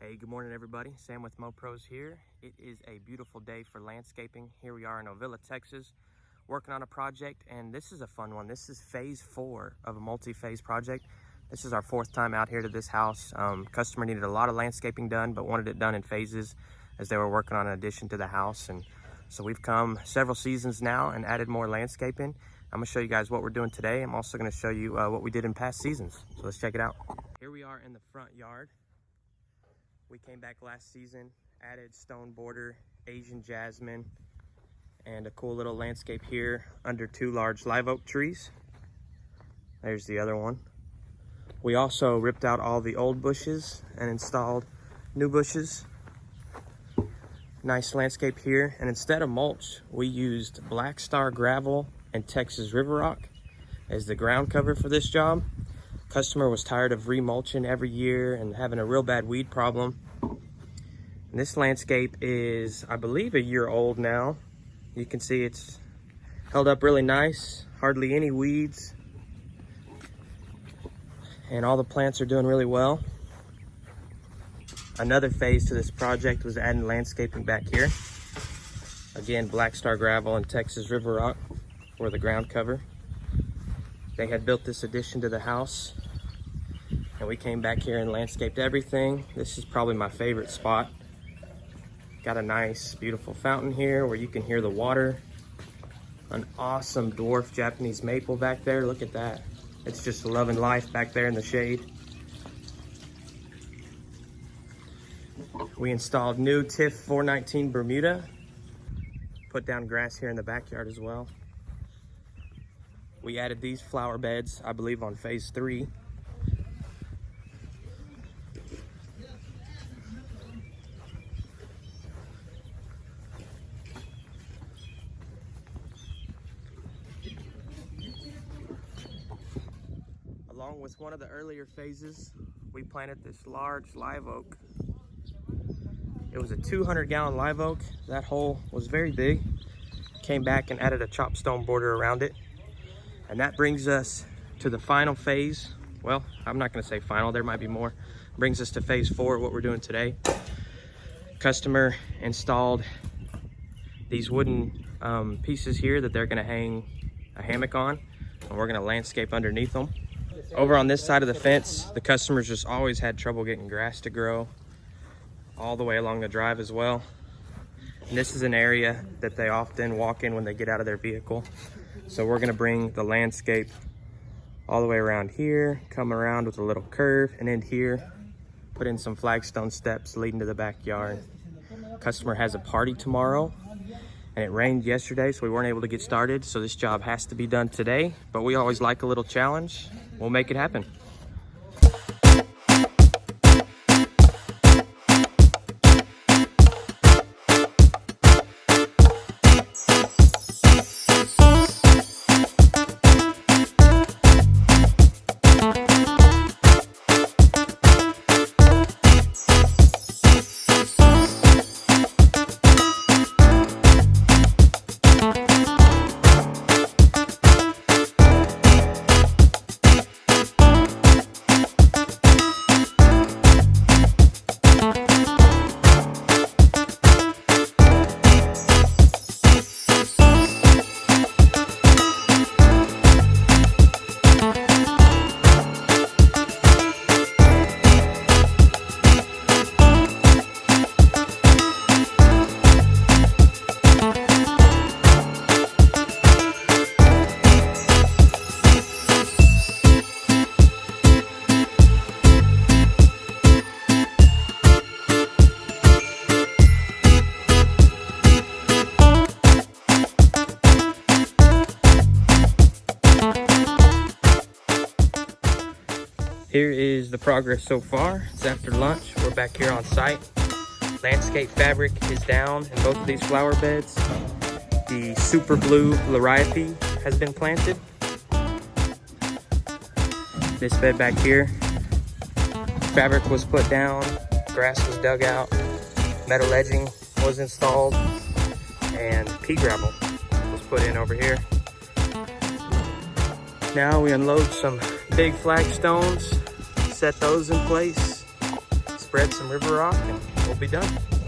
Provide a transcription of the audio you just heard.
Hey, good morning everybody. Sam with MoPros here. It is a beautiful day for landscaping. Here we are in Ovilla, Texas, working on a project, and this is a fun one. This is phase 4 of a multi-phase project. This is our 4th time out here to this house. Customer needed a lot of landscaping done, but wanted it done in phases as they were working on an addition to the house. And so we've come several seasons now and added more landscaping. I'm gonna show you guys what we're doing today. I'm also gonna show you what we did in past seasons. So let's check it out. Here we are in the front yard. We came back last season, added stone border, Asian jasmine, and a cool little landscape here under 2 large live oak trees. There's the other one. We also ripped out all the old bushes and installed new bushes. Nice landscape here. And instead of mulch, we used Black Star gravel and Texas river rock as the ground cover for this job. Customer was tired of remulching every year and having a real bad weed problem. And this landscape is, I believe, a year old now. You can see it's held up really nice, hardly any weeds. And all the plants are doing really well. Another phase to this project was adding landscaping back here. Again, Black Star gravel and Texas river rock for the ground cover. They had built this addition to the house, and we came back here and landscaped everything. This is probably my favorite spot. Got a nice, beautiful fountain here where you can hear the water. An awesome dwarf Japanese maple back there. Look at that. It's just loving life back there in the shade. We installed new TIF 419 Bermuda. Put down grass here in the backyard as well. We added these flower beds, I believe, on phase 3. Along with one of the earlier phases, we planted this large live oak. It was a 200-gallon live oak. That hole was very big. Came back and added a chopped stone border around it. And that brings us to the final phase. Well, I'm not gonna say final, there might be more. Brings us to phase 4, what we're doing today. Customer installed these wooden pieces here that they're gonna hang a hammock on, and we're gonna landscape underneath them. Over on this side of the fence, the customers just always had trouble getting grass to grow all the way along the drive as well. And this is an area that they often walk in when they get out of their vehicle. So we're gonna bring the landscape all the way around here, come around with a little curve and end here, put in some flagstone steps leading to the backyard. Customer has a party tomorrow, and it rained yesterday, so we weren't able to get started. So this job has to be done today, but we always like a little challenge. We'll make it happen. Here is the progress so far. It's after lunch. We're back here on site. Landscape fabric is down in both of these flower beds. The super blue lariathy has been planted. This bed back here, fabric was put down, grass was dug out, metal edging was installed, and pea gravel was put in over here. Now we unload some big flagstones, set those in place. It's spread some river rock, and we'll be done.